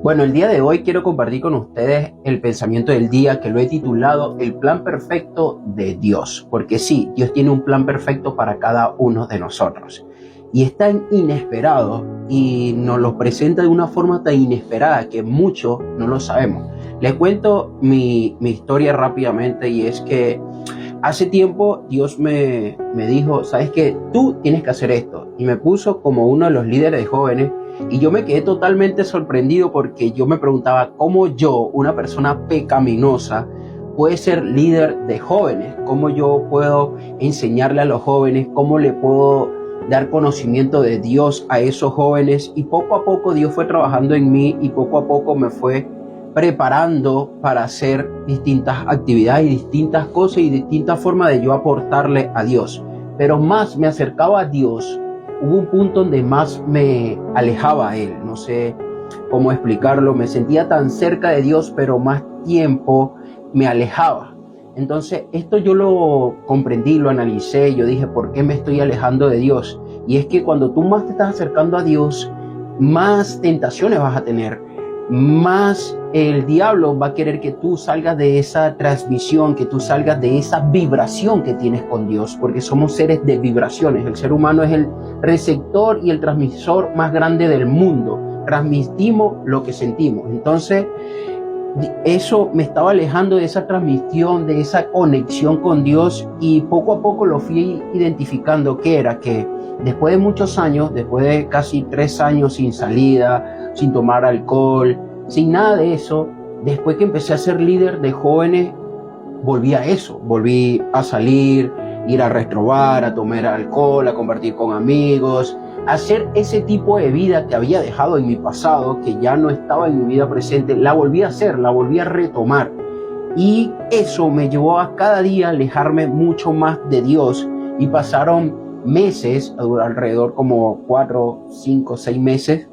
Bueno, el día de hoy quiero compartir con ustedes el pensamiento del día que lo he titulado El plan perfecto de Dios. Porque sí, Dios tiene un plan perfecto para cada uno de nosotros. Y es tan inesperado y nos lo presenta de una forma tan inesperada que muchos no lo sabemos. Les cuento mi historia rápidamente y es que hace tiempo Dios me dijo, sabes que tú tienes que hacer esto, y me puso como uno de los líderes de jóvenes, y yo me quedé totalmente sorprendido porque yo me preguntaba cómo yo, una persona pecaminosa, puede ser líder de jóvenes, cómo yo puedo enseñarle a los jóvenes, cómo le puedo dar conocimiento de Dios a esos jóvenes. Y poco a poco Dios fue trabajando en mí y poco a poco me fue preparando para hacer distintas actividades y distintas cosas y distintas formas de yo aportarle a Dios. Pero más me acercaba a Dios, hubo un punto donde más me alejaba a Él. No sé cómo explicarlo, me sentía tan cerca de Dios, pero más tiempo me alejaba. Entonces esto yo lo comprendí, lo analicé, yo dije, ¿por qué me estoy alejando de Dios? Y es que cuando tú más te estás acercando a Dios, más tentaciones vas a tener, más el diablo va a querer que tú salgas de esa transmisión, que tú salgas de esa vibración que tienes con Dios, porque somos seres de vibraciones. El ser humano es el receptor y el transmisor más grande del mundo. Transmitimos lo que sentimos. Entonces, eso me estaba alejando de esa transmisión, de esa conexión con Dios, y poco a poco lo fui identificando que era que después de muchos años, después de casi 3 años sin salida, sin tomar alcohol, sin nada de eso, después que empecé a ser líder de jóvenes, volví a eso, volví a salir, ir a restaurar, a tomar alcohol, a compartir con amigos, a hacer ese tipo de vida que había dejado en mi pasado, que ya no estaba en mi vida presente. La volví a hacer, la volví a retomar, y eso me llevó a cada día alejarme mucho más de Dios. Y pasaron meses, alrededor como 4, 5, 6 meses,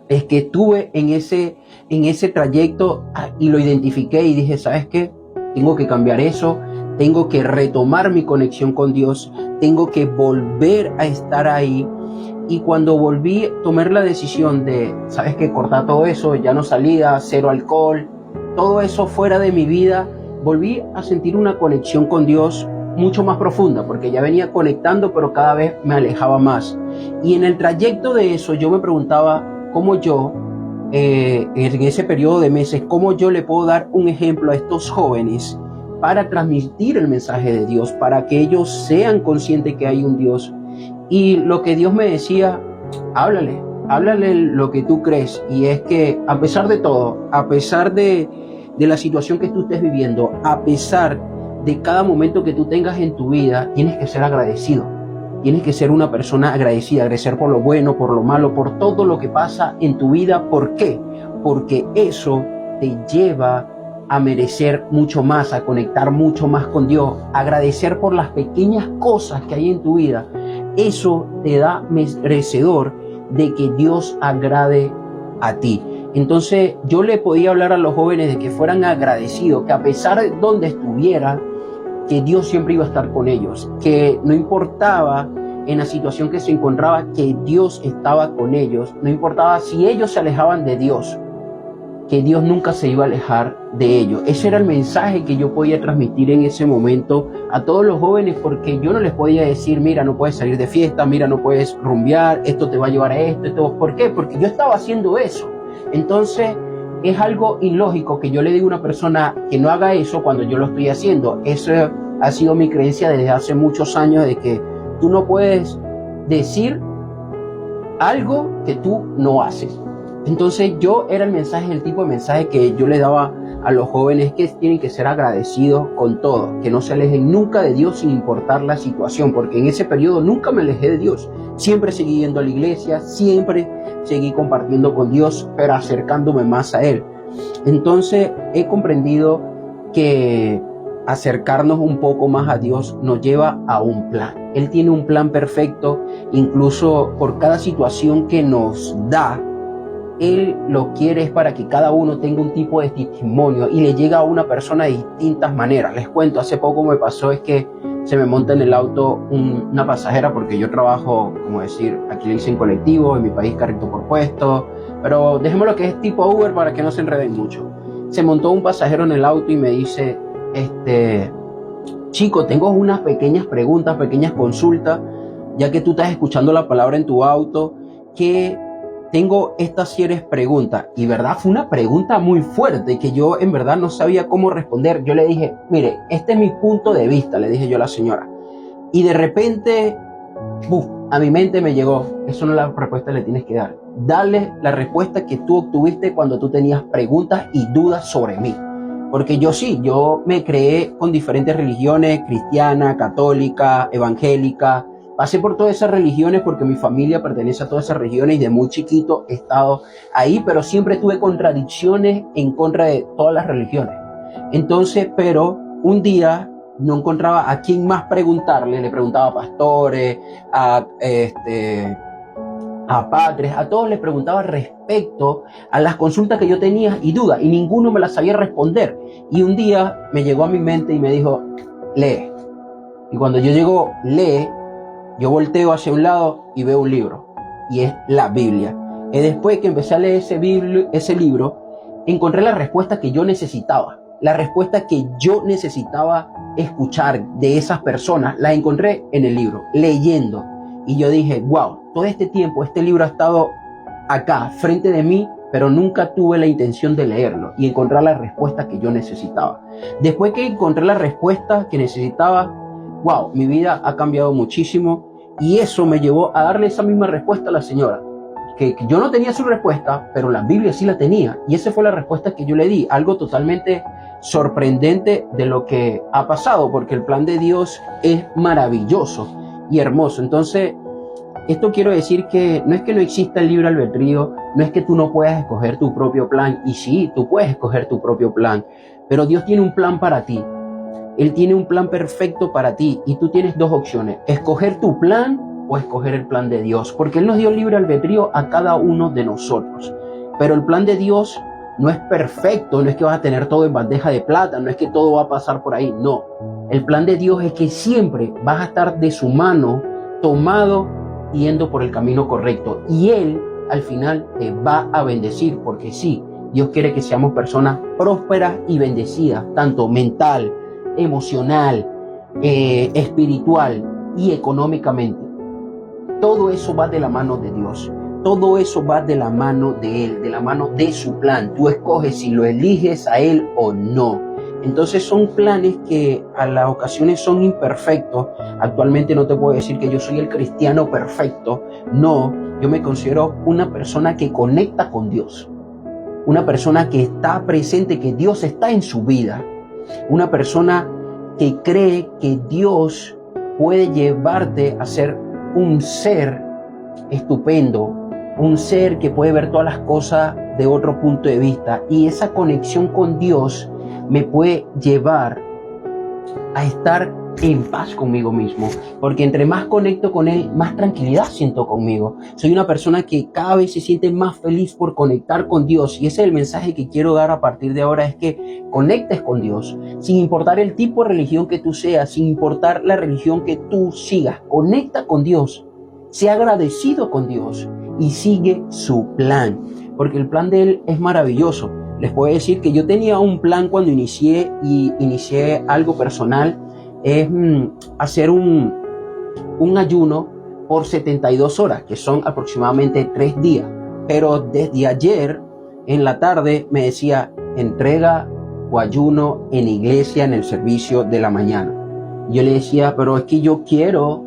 es que estuve en ese trayecto, y lo identifiqué y dije, ¿sabes qué? Tengo que cambiar eso, tengo que retomar mi conexión con Dios, tengo que volver a estar ahí. Y cuando volví, tomé la decisión de, ¿sabes qué? Cortar todo eso, ya no salía, cero alcohol, todo eso fuera de mi vida. Volví a sentir una conexión con Dios mucho más profunda, porque ya venía conectando, pero cada vez me alejaba más. Y en el trayecto de eso, yo me preguntaba cómo yo, en ese periodo de meses, cómo yo le puedo dar un ejemplo a estos jóvenes para transmitir el mensaje de Dios, para que ellos sean conscientes que hay un Dios. Y lo que Dios me decía, háblale lo que tú crees. Y es que a pesar de todo, a pesar de la situación que tú estés viviendo, a pesar de cada momento que tú tengas en tu vida, tienes que ser agradecido. Tienes que ser una persona agradecida, agradecer por lo bueno, por lo malo, por todo lo que pasa en tu vida. ¿Por qué? Porque eso te lleva a merecer mucho más, a conectar mucho más con Dios. Agradecer por las pequeñas cosas que hay en tu vida. Eso te da merecedor de que Dios agrade a ti. Entonces yo le podía hablar a los jóvenes de que fueran agradecidos, que a pesar de donde estuviera, que Dios siempre iba a estar con ellos, que no importaba en la situación que se encontraba, que Dios estaba con ellos. No importaba si ellos se alejaban de Dios, que Dios nunca se iba a alejar de ellos. Ese era el mensaje que yo podía transmitir en ese momento a todos los jóvenes, porque yo no les podía decir, mira, no puedes salir de fiesta, mira, no puedes rumbear, esto te va a llevar a esto. ¿Por qué? Porque yo estaba haciendo eso. Entonces es algo ilógico que yo le diga a una persona que no haga eso cuando yo lo estoy haciendo. Eso ha sido mi creencia desde hace muchos años, de que tú no puedes decir algo que tú no haces. Entonces yo era el tipo de mensaje que yo le daba a los jóvenes, que tienen que ser agradecidos con todo, que no se alejen nunca de Dios sin importar la situación, porque en ese periodo nunca me alejé de Dios. Siempre seguí yendo a la iglesia, siempre seguí compartiendo con Dios, pero acercándome más a Él. Entonces he comprendido que acercarnos un poco más a Dios nos lleva a un plan. Él tiene un plan perfecto, incluso por cada situación que nos da. Él lo quiere es para que cada uno tenga un tipo de testimonio y le llega a una persona de distintas maneras. Les cuento, hace poco me pasó es que se me monta en el auto una pasajera, porque yo trabajo, como decir, aquí le dicen colectivo, en mi país carrito por puesto, pero dejémoslo que es tipo Uber para que no se enreden mucho. Se montó un pasajero en el auto y me dice, chico, tengo unas pequeñas preguntas, pequeñas consultas, ya que tú estás escuchando la palabra en tu auto, que tengo estas series preguntas. Y verdad, fue una pregunta muy fuerte que yo en verdad no sabía cómo responder. Yo le dije, mire, este es mi punto de vista, le dije yo a la señora. Y de repente, a mi mente me llegó, eso no es la respuesta que le tienes que dar. Dale la respuesta que tú obtuviste cuando tú tenías preguntas y dudas sobre mí. Porque yo me creé con diferentes religiones, cristiana, católica, evangélica. Pasé por todas esas religiones porque mi familia pertenece a todas esas religiones y de muy chiquito he estado ahí, pero siempre tuve contradicciones en contra de todas las religiones. Entonces, pero un día no encontraba a quién más preguntarle, le preguntaba a pastores, a padres, a todos les preguntaba respecto a las consultas que yo tenía y dudas, y ninguno me las sabía responder. Y un día me llegó a mi mente y me dijo, lee. Y cuando yo llego, lee, yo volteo hacia un lado y veo un libro, y es la Biblia. Y después que empecé a leer ese libro, encontré la respuesta que yo necesitaba. La respuesta que yo necesitaba escuchar de esas personas, la encontré en el libro, leyendo. Y yo dije, wow, todo este tiempo este libro ha estado acá, frente de mí, pero nunca tuve la intención de leerlo y encontrar la respuesta que yo necesitaba. Después que encontré la respuesta que necesitaba, wow, mi vida ha cambiado muchísimo, y eso me llevó a darle esa misma respuesta a la señora. Que yo no tenía su respuesta, pero la Biblia sí la tenía, y esa fue la respuesta que yo le di. Algo totalmente sorprendente de lo que ha pasado, porque el plan de Dios es maravilloso y hermoso. Entonces, esto quiero decir que no exista el libre albedrío, no es que tú no puedas escoger tu propio plan, y sí, tú puedes escoger tu propio plan, pero Dios tiene un plan para ti. Él tiene un plan perfecto para ti, y tú tienes dos opciones: escoger tu plan o escoger el plan de Dios, porque Él nos dio libre albedrío a cada uno de nosotros. Pero el plan de Dios no es perfecto, no es que vas a tener todo en bandeja de plata, no es que todo va a pasar por ahí, no. El plan de Dios es que siempre vas a estar de su mano, tomado, yendo por el camino correcto, y Él al final te va a bendecir, porque sí, Dios quiere que seamos personas prósperas y bendecidas, tanto mental, emocional, espiritual y económicamente. Todo eso va de la mano de Dios, todo eso va de la mano de Él, de la mano de su plan. Tú escoges si lo eliges a Él o no. Entonces son planes que a las ocasiones son imperfectos. Actualmente no te puedo decir que yo soy el cristiano perfecto. No, yo me considero una persona que conecta con Dios. Una persona que está presente, que Dios está en su vida. Una persona que cree que Dios puede llevarte a ser un ser estupendo, un ser que puede ver todas las cosas de otro punto de vista. Y esa conexión con Dios me puede llevar a estar en paz conmigo mismo, porque entre más conecto con Él, más tranquilidad siento conmigo. Soy una persona que cada vez se siente más feliz por conectar con Dios, y ese es el mensaje que quiero dar a partir de ahora: es que conectes con Dios, sin importar el tipo de religión que tú seas, sin importar la religión que tú sigas. Conecta con Dios, sea agradecido con Dios y sigue su plan, porque el plan de Él es maravilloso. Les puedo decir que yo tenía un plan cuando inicié algo personal, es hacer un ayuno por 72 horas, que son aproximadamente 3 días. Pero desde ayer en la tarde me decía: entrega o ayuno en iglesia en el servicio de la mañana. Yo le decía: pero es que yo quiero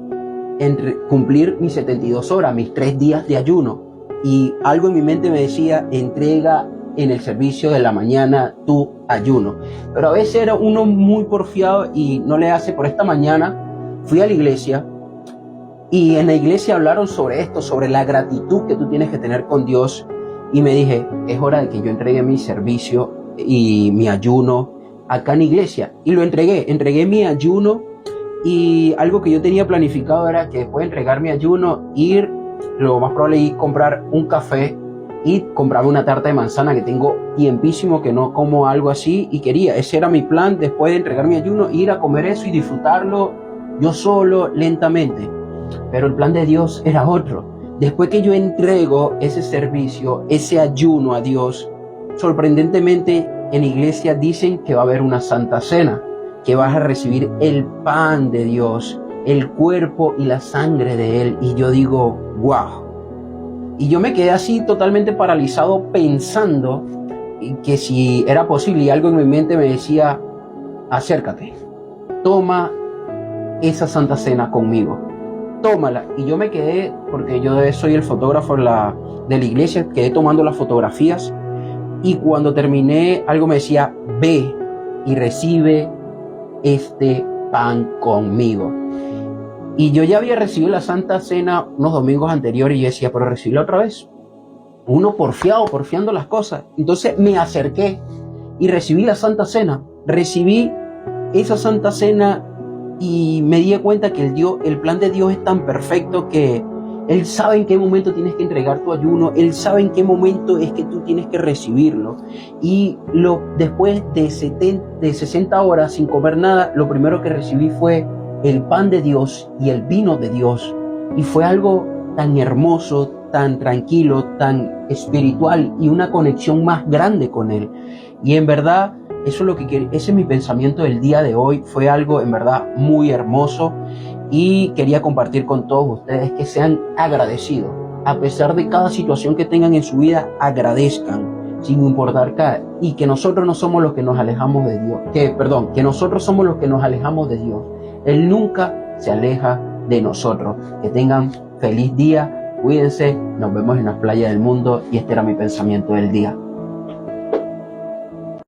cumplir mis 72 horas, mis 3 días de ayuno. Y algo en mi mente me decía: entrega en el servicio de la mañana tu ayuno. Pero a veces era uno muy porfiado y no le hace. Por esta mañana fui a la iglesia, y en la iglesia hablaron sobre esto, sobre la gratitud que tú tienes que tener con Dios, y me dije: es hora de que yo entregue mi servicio y mi ayuno acá en la iglesia. Y lo entregué mi ayuno, y algo que yo tenía planificado era que después de entregar mi ayuno, lo más probable es comprar un café y comprarme una tarta de manzana, que tengo tiempísimo que no como algo así, y ese era mi plan: después de entregar mi ayuno, ir a comer eso y disfrutarlo yo solo, lentamente. Pero el plan de Dios era otro. Después que yo entrego ese servicio, ese ayuno a Dios, sorprendentemente en iglesia dicen que va a haber una santa cena, que vas a recibir el pan de Dios, el cuerpo y la sangre de Él. Y yo digo, wow. Y yo me quedé así totalmente paralizado pensando que si era posible, y algo en mi mente me decía, acércate, toma esa santa cena conmigo, tómala. Y yo me quedé, porque yo soy el fotógrafo de la iglesia, quedé tomando las fotografías, y cuando terminé algo me decía, ve y recibe este pan conmigo. Y yo ya había recibido la Santa Cena unos domingos anteriores y yo decía, pero recibirla otra vez. Uno porfiando las cosas. Entonces me acerqué y recibí la Santa Cena. Recibí esa Santa Cena y me di cuenta que el plan de Dios es tan perfecto que Él sabe en qué momento tienes que entregar tu ayuno. Él sabe en qué momento es que tú tienes que recibirlo. Y después de 60 horas sin comer nada, lo primero que recibí fue el pan de Dios y el vino de Dios. Y fue algo tan hermoso, tan tranquilo, tan espiritual y una conexión más grande con Él. Y en verdad, ese es mi pensamiento del día de hoy. Fue algo en verdad muy hermoso y quería compartir con todos ustedes que sean agradecidos. A pesar de cada situación que tengan en su vida, agradezcan sin importar qué. Y que nosotros no somos los que nos alejamos de Dios. Que nosotros somos los que nos alejamos de Dios. Él nunca se aleja de nosotros. Que tengan feliz día, cuídense, nos vemos en las playas del mundo y este era mi pensamiento del día.